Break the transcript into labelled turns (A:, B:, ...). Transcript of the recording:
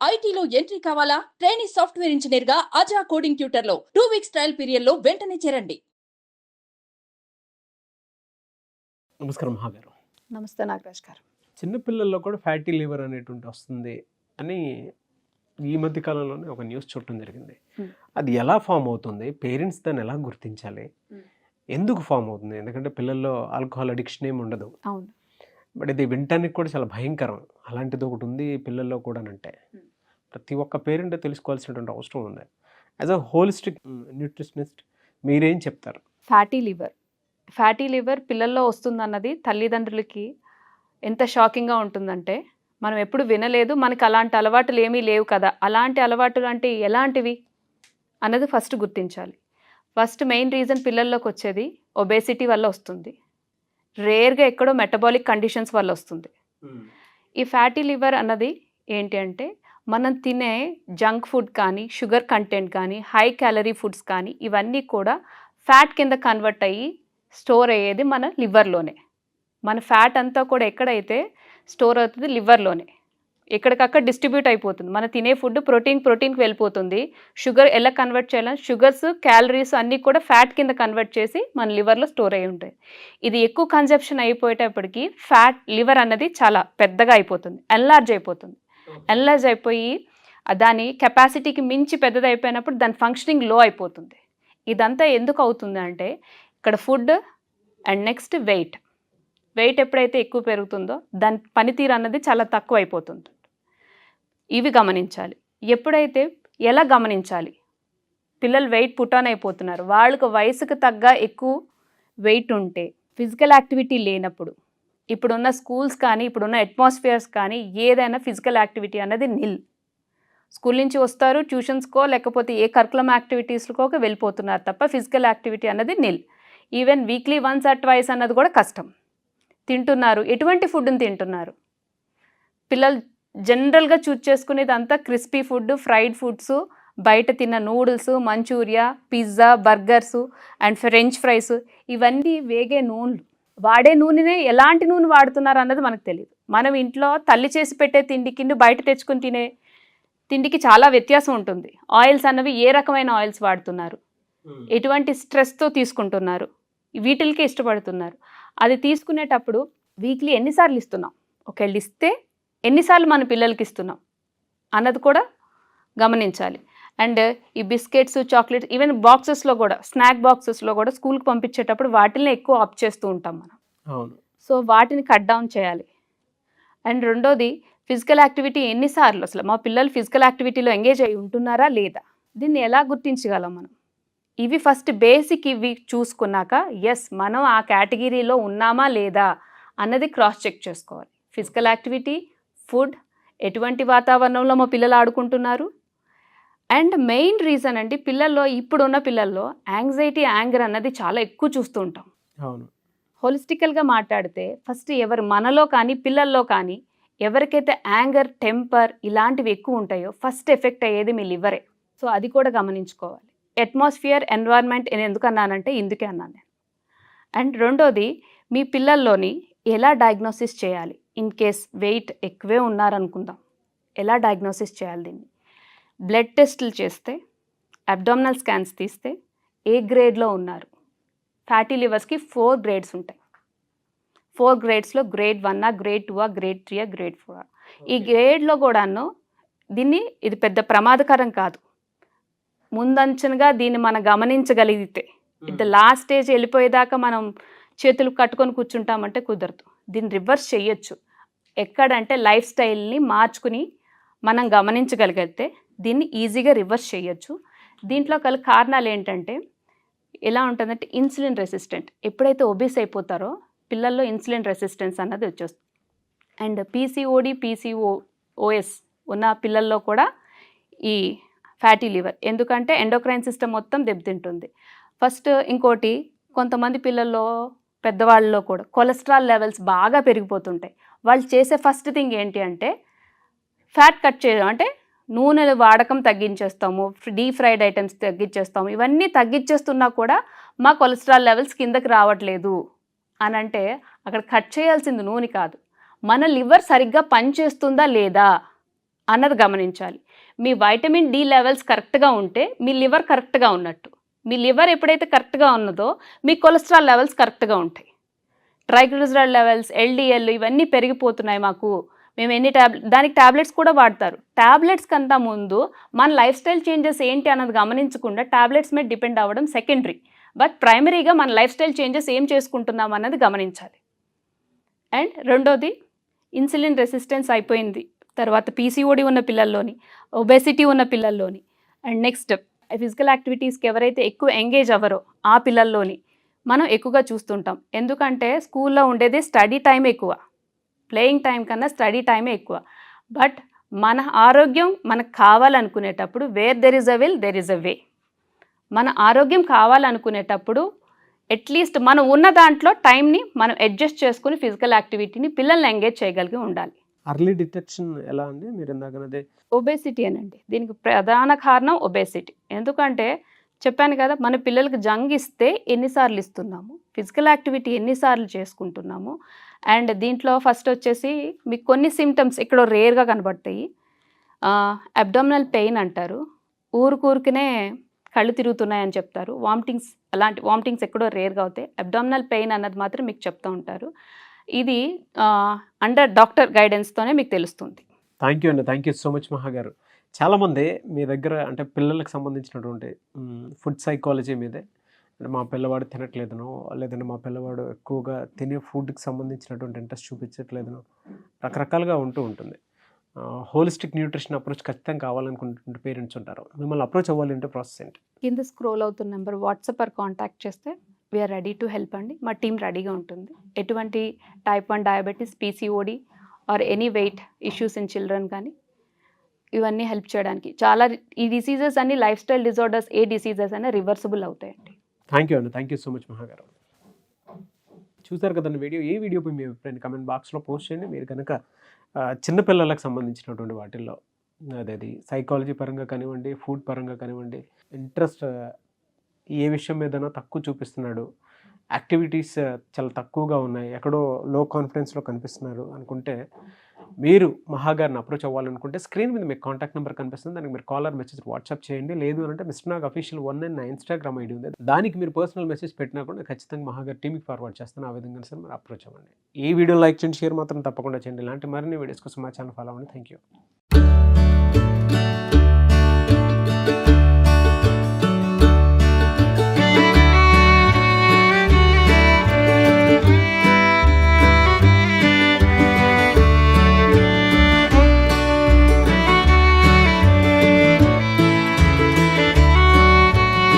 A: ఐటీలో ఎంట్రీ కావాలా? Trainee software engineer గా అజా కోడింగ్ ట్యూటర్ లో 2 వీక్స్ ట్రయల్ పీరియడ్ లో వెంటనే చేరండి.
B: నమస్కారం మహాగారు.
C: నమస్తే నాగరాజ్ గారు.
B: చిన్నపిల్లల్లో కూడా ఫ్యాటీ లివర్ అనేటువంటి వస్తుంది అని ఈ మధ్య కాలంలోనే ఒక న్యూస్ చూడటం జరిగింది. అది ఎలా ఫామ్ అవుతుంది, పేరెంట్స్ దాన్ని ఎలా గుర్తించాలి, ఎందుకు ఫామ్ అవుతుంది? ఎందుకంటే పిల్లల్లో ఆల్కహాల్ అడిక్షన్ ఏమి ఉండదు.
C: అవును.
B: బట్ ఇది వినటానికి కూడా చాలా భయంకరం. అలాంటిది ఒకటి ఉంది పిల్లల్లో కూడా అంటే ప్రతి ఒక్క పేరెంట్ తెలుసుకోవాల్సినటువంటి అవసరం ఉంది. యాజ్ అ హోలిస్టిక్ న్యూట్రిషనిస్ట్ మీరేం చెప్తారు?
C: ఫ్యాటీ లివర్ పిల్లల్లో వస్తుందన్నది తల్లిదండ్రులకి ఎంత షాకింగ్గా ఉంటుందంటే, మనం ఎప్పుడు వినలేదు, మనకి అలాంటి అలవాటులు ఏమీ లేవు కదా, అలాంటి అలవాటులు అంటే ఎలాంటివి అన్నది ఫస్ట్ గుర్తించాలి. ఫస్ట్ మెయిన్ రీజన్ పిల్లల్లోకి వచ్చేది ఒబేసిటీ వల్ల వస్తుంది, రేర్గా ఎక్కడో మెటబాలిక్ కండిషన్స్ వల్ల వస్తుంది. ఈ ఫ్యాటీ లివర్ అన్నది ఏంటి అంటే, మనం తినే జంక్ ఫుడ్ కానీ, షుగర్ కంటెంట్ కానీ, హై క్యాలరీ ఫుడ్స్ కానీ ఇవన్నీ కూడా ఫ్యాట్ కింద కన్వర్ట్ అయ్యి స్టోర్ అయ్యేది మన లివర్లోనే. మన ఫ్యాట్ అంతా కూడా ఎక్కడైతే స్టోర్ అవుతుంది, లివర్లోనే. ఎక్కడికక్కడ డిస్ట్రిబ్యూట్ అయిపోతుంది. మన తినే ఫుడ్ ప్రోటీన్కి వెళ్ళిపోతుంది. షుగర్ ఎలా కన్వర్ట్ చేయాలని, షుగర్స్, క్యాలరీస్ అన్నీ కూడా ఫ్యాట్ కింద కన్వర్ట్ చేసి మన లివర్లో స్టోర్ అయి ఉంటాయి. ఇది ఎక్కువ కన్జప్షన్ అయిపోయేటప్పటికి లివర్ అన్నది చాలా పెద్దగా అయిపోతుంది, ఎన్లార్జ్ అయిపోయి దాని కెపాసిటీకి మించి పెద్దది అయిపోయినప్పుడు దాని ఫంక్షనింగ్ లో అయిపోతుంది. ఇదంతా ఎందుకు అవుతుంది అంటే, ఇక్కడ ఫుడ్ అండ్ నెక్స్ట్ వెయిట్ ఎప్పుడైతే ఎక్కువ పెరుగుతుందో దాని పనితీరు అన్నది చాలా తక్కువ అయిపోతుంది. ఇవి గమనించాలి. ఎలా గమనించాలి? పిల్లలు వెయిట్ పుటాన్ అయిపోతున్నారు, వాళ్ళకు వయసుకు తగ్గ ఎక్కువ వెయిట్ ఉంటే, ఫిజికల్ యాక్టివిటీ లేనప్పుడు, ఇప్పుడున్న స్కూల్స్ కానీ ఇప్పుడున్న అట్మాస్ఫియర్స్ కానీ ఏదైనా ఫిజికల్ యాక్టివిటీ అన్నది నిల్. స్కూల్ నుంచి వస్తారు, ట్యూషన్స్కో లేకపోతే ఏ కరికులం యాక్టివిటీస్కో వెళ్ళిపోతున్నారు తప్ప ఫిజికల్ యాక్టివిటీ అన్నది nil. Even weekly once or twice అన్నది కూడా కష్టం. తింటున్నారు, ఎటువంటి ఫుడ్ని తింటున్నారు? పిల్లలు జనరల్గా చూస్ చేసుకునేది అంతా క్రిస్పీ ఫుడ్, ఫ్రైడ్ ఫుడ్స్, బయట తిన్న noodles, manchuria, pizza, burgers and french fries, ఇవన్నీ వేగే నూనెలు. వాడే నూనెనే ఎలాంటి నూనె వాడుతున్నారు అన్నది మనకు తెలియదు. మనం ఇంట్లో తల్లి చేసి పెట్టే తిండికి బయట తెచ్చుకుని తినే తిండికి చాలా వ్యత్యాసం ఉంటుంది. ఆయిల్స్ అన్నవి ఏ రకమైన ఆయిల్స్ వాడుతున్నారు, ఎటువంటి స్ట్రెస్తో తీసుకుంటున్నారు, వీటికి ఇష్టపడుతున్నారు. అది తీసుకునేటప్పుడు వీక్లీ ఎన్నిసార్లు ఇస్తున్నాం, ఒకవేళ ఇస్తే ఎన్నిసార్లు మన పిల్లలకి ఇస్తున్నాం అన్నది కూడా గమనించాలి. అండ్ ఈ బిస్కెట్స్, చాక్లెట్స్, ఈవెన్ బాక్సెస్లో కూడా, స్నాక్ బాక్సెస్లో కూడా స్కూల్కి పంపించేటప్పుడు వాటిని ఎక్కువ ఆప్ చేస్తూ ఉంటాం మనం. సో వాటిని కట్ డౌన్ చేయాలి. అండ్ రెండోది, ఫిజికల్ యాక్టివిటీ ఎన్నిసార్లు, అసలు మా పిల్లలు ఫిజికల్ యాక్టివిటీలో ఎంగేజ్ అయి ఉంటున్నారా లేదా, దీన్ని ఎలా గుర్తించగలం మనం? ఇవి ఫస్ట్ బేసిక్, ఇవి చూసుకున్నాక ఎస్ మనం ఆ కేటగిరీలో ఉన్నామా లేదా అన్నది క్రాస్ చెక్ చేసుకోవాలి. ఫిజికల్ యాక్టివిటీ, ఫుడ్, ఎటువంటి వాతావరణంలో మా పిల్లలు ఆడుకుంటున్నారు. అండ్ మెయిన్ రీజన్ అండి, ఇప్పుడున్న పిల్లల్లో యాంగ్జైటీ, యాంగర్ అన్నది చాలా ఎక్కువ చూస్తూ ఉంటాం. హోలిస్టికల్గా మాట్లాడితే ఫస్ట్ మనలో కానీ పిల్లల్లో కానీ ఎవరికైతే యాంగర్, టెంపర్ ఇలాంటివి ఎక్కువ ఉంటాయో ఫస్ట్ ఎఫెక్ట్ అయ్యేది మీ లివరే. సో అది కూడా గమనించుకోవాలి. అట్మాస్ఫియర్, ఎన్వైర్న్మెంట్ ఎందుకు అన్నానంటే ఇందుకే అన్నాను నేను. అండ్ రెండోది, మీ పిల్లల్లోని ఎలా డయాగ్నోసిస్ చేయాలి? ఇన్ కేస్ వెయిట్ ఎక్కువే ఉన్నారనుకుందాం, ఎలా డయాగ్నోసిస్ చేయాలి దీన్ని? బ్లడ్ టెస్టులు చేస్తే, అబ్డామినల్ స్కాన్స్ తీస్తే ఏ గ్రేడ్లో ఉన్నారు. ఫ్యాటీ లివర్స్కి 4 గ్రేడ్స్ ఉంటాయి. 4 గ్రేడ్స్లో గ్రేడ్ 1, గ్రేడ్ 2, గ్రేడ్ 3, గ్రేడ్ 4. ఈ గ్రేడ్లో కూడాను ఇది పెద్ద ప్రమాదకరం కాదు. ముందంచనగా దీన్ని మనం గమనించగలిగితే, ఇది లాస్ట్ స్టేజ్ వెళ్ళిపోయేదాకా మనం చేతులు కట్టుకొని కూర్చుంటామంటే కుదరదు. దీన్ని రివర్స్ చేయొచ్చు. ఎక్కడంటే లైఫ్ స్టైల్ని మార్చుకుని మనం గమనించగలిగితే దీన్ని ఈజీగా రివర్స్ చేయొచ్చు. దీంట్లో కారణాలు ఏంటంటే, ఎలా ఉంటుందంటే ఇన్సులిన్ రెసిస్టెంట్. ఎప్పుడైతే ఒబీస్ అయిపోతారో పిల్లల్లో ఇన్సులిన్ రెసిస్టెన్స్ అన్నది వచ్చేస్తుంది. అండ్ పీసీఓడి, పీసీఓఎస్ ఉన్న పిల్లల్లో కూడా ఈ ఫ్యాటీ లివర్, ఎందుకంటే ఎండోక్రైన్ సిస్టమ్ మొత్తం దెబ్బతింటుంది. ఫస్ట్ ఇంకోటి, కొంతమంది పిల్లల్లో, పెద్దవాళ్ళలో కూడా కొలెస్ట్రాల్ లెవెల్స్ బాగా పెరిగిపోతుంటాయి. వాళ్ళు చేసే ఫస్ట్ థింగ్ ఏంటి అంటే ఫ్యాట్ కట్ చేయడం, అంటే నూనెల వాడకం తగ్గించేస్తాము, డీప్ ఫ్రైడ్ ఐటమ్స్ తగ్గించేస్తాము, ఇవన్నీ తగ్గించేస్తున్నా కూడా మా కొలెస్ట్రాల్ లెవెల్స్ కిందకి రావట్లేదు అని అంటే, అక్కడ కట్ చేయాల్సింది నూనె కాదు, మన లివర్ సరిగ్గా పనిచేస్తుందా లేదా అన్నది గమనించాలి. మీ వైటమిన్ డి లెవెల్స్ కరెక్ట్గా ఉంటే మీ లివర్ కరెక్ట్గా ఉన్నట్టు. మీ లివర్ ఎప్పుడైతే కరెక్ట్గా ఉన్నదో మీ కొలెస్ట్రాల్ లెవెల్స్ కరెక్ట్గా ఉంటాయి. ట్రైగ్లిజరైడ్ లెవెల్స్, ఎల్డిఎల్ ఇవన్నీ పెరిగిపోతున్నాయి మాకు, మేము ఎన్ని దానికి ట్యాబ్లెట్స్ కూడా వాడతారు. ట్యాబ్లెట్స్ కంటే ముందు మన లైఫ్ స్టైల్ చేంజెస్ ఏంటి అన్నది గమనించకుండా ట్యాబ్లెట్స్ మీద డిపెండ్ అవ్వడం సెకండరీ. బట్ ప్రైమరీగా మన లైఫ్ స్టైల్ చేంజెస్ ఏం చేసుకుంటున్నాం అన్నది గమనించాలి. అండ్ రెండోది, ఇన్సులిన్ రెసిస్టెన్స్ అయిపోయింది, తర్వాత పీసీఓడి ఉన్న పిల్లల్లోని, ఒబేసిటీ ఉన్న పిల్లల్లోని, అండ్ నెక్స్ట్ ఫిజికల్ యాక్టివిటీస్కి ఎవరైతే ఎక్కువ ఎంగేజ్ అవ్వరో ఆ పిల్లల్లోని మనం ఎక్కువగా చూస్తుంటాం. ఎందుకంటే స్కూల్లో ఉండేది స్టడీ టైం ఎక్కువ, ప్లేయింగ్ టైం కన్నా స్టడీ టైమే ఎక్కువ. బట్ మన ఆరోగ్యం మనకు కావాలనుకునేటప్పుడు where there is a will there is a way. మన ఆరోగ్యం కావాలనుకునేటప్పుడు అట్లీస్ట్ మనం ఉన్న దాంట్లో టైంని మనం అడ్జస్ట్ చేసుకుని ఫిజికల్ యాక్టివిటీని పిల్లల్ని ఎంగేజ్ చేయగలిగి ఉండాలి.
B: అర్లీ డిటెక్షన్ ఎలా అండి? మీరు ఇందాకనదే
C: ఒబేసిటీ అనండి దీనికి ప్రధాన కారణం ఒబేసిటీ. ఎందుకంటే చెప్పాను కదా, మన పిల్లలకి జంగ్ ఇస్తే ఎన్నిసార్లు ఇస్తున్నాము, ఫిజికల్ యాక్టివిటీ ఎన్నిసార్లు చేసుకుంటున్నాము. అండ్ దీంట్లో ఫస్ట్ వచ్చేసి మీకు కొన్ని సిమ్టమ్స్ ఇక్కడ రేర్గా కనబడతాయి. అబ్డామినల్ పెయిన్ అంటారు, ఊరికనే కళ్ళు తిరుగుతున్నాయని చెప్తారు, వామిటింగ్స్, అలాంటి వామిటింగ్స్ ఎక్కడో రేర్గా అవుతాయి. అబ్డామినల్ పెయిన్ అన్నది మాత్రం మీకు చెప్తూ ఉంటారు. ఇది అండర్ డాక్టర్ గైడెన్స్తోనే మీకు తెలుస్తుంది.
B: థ్యాంక్ యూ అండి, థ్యాంక్ యూ సో మచ్ మహా గారు. చాలామంది మీ దగ్గర అంటే పిల్లలకు సంబంధించినటువంటి ఫుడ్ సైకాలజీ మీదే, అంటే మా పిల్లవాడు తినట్లేదనో, లేదంటే మా పిల్లవాడు ఎక్కువగా తినే ఫుడ్కి సంబంధించినటువంటి ఇంట్రెస్ట్ చూపించట్లేదనో రకరకాలుగా ఉంటుంది. హోలిస్టిక్ న్యూట్రిషన్ అప్రోచ్ ఖచ్చితంగా కావాలనుకుంటున్న పేరెంట్స్ ఉంటారు. మిమ్మల్ని అప్రోచ్ అవ్వాలంటే ప్రాసెస్ ఏంటి?
C: కింద స్క్రోల్ అవుతున్న నెంబర్ వాట్సాప్ కాంటాక్ట్ చేస్తే వీఆర్ రెడీ టు హెల్ప్ అండి. మా టీం రెడీగా ఉంటుంది. ఎటువంటి type 1 diabetes, PCOD or any wait issues in children కానీ ఇవన్నీ హెల్ప్ చేయడానికి. చాలా ఈ డిసీజెస్ అన్ని లైఫ్ స్టైల్ డిజార్డర్స్, ఏ డిసీజెస్ అయినా రివర్సిబుల్ అవుతాయండి.
B: థ్యాంక్ యూ అండి, థ్యాంక్ యూ సో మచ్ మహా గారు. చూసారు కదండి వీడియో. ఈ వీడియోపై మీ అభిప్రాయాన్ని కమెంట్ బాక్స్లో పోస్ట్ చేయండి. మీరు కనుక చిన్నపిల్లలకు సంబంధించినటువంటి వాటిల్లో అదేది సైకాలజీ పరంగా కానివ్వండి, ఫుడ్ పరంగా కానివ్వండి, ఇంట్రెస్ట్ ఏ విషయం మీదనో తక్కువ చూపిస్తున్నాడు, యాక్టివిటీస్ చాలా తక్కువగా ఉన్నాయి, ఎక్కడో లో కాన్ఫిడెన్స్లో కనిపిస్తున్నారు అనుకుంటే మీరు మహాగారిని అప్రోచ్ అవ్వాలనుకుంటే స్క్రీన్ మీద మీకు కాంటాక్ట్ నెంబర్ కనిపిస్తుంది. దానికి మీరు కాలర్ మెసేజ్ వాట్సాప్ చేయండి. లేదు అంటే మిస్టర్ నాగ్ అఫీషియల్ 1 నా ఇన్స్టాగ్రామ్ ఐడి ఉంది, దానికి మీరు పర్సనల్ మెసేజ్ పెట్టినా కూడా ఖచ్చితంగా మహాగారి టీమ్కి ఫార్వర్డ్ చేస్తాను. ఆ విధంగా సార్ మీరు అప్రోచ్ అవ్వండి. ఈ వీడియో లైక్ చేయండి, షేర్ మాత్రం తప్పకుండా చేయండి. ఇలాంటి మరిన్ని వీడియోస్ కోసం మా ఛానల్ ఫాలో అవ్వండి. Thank you.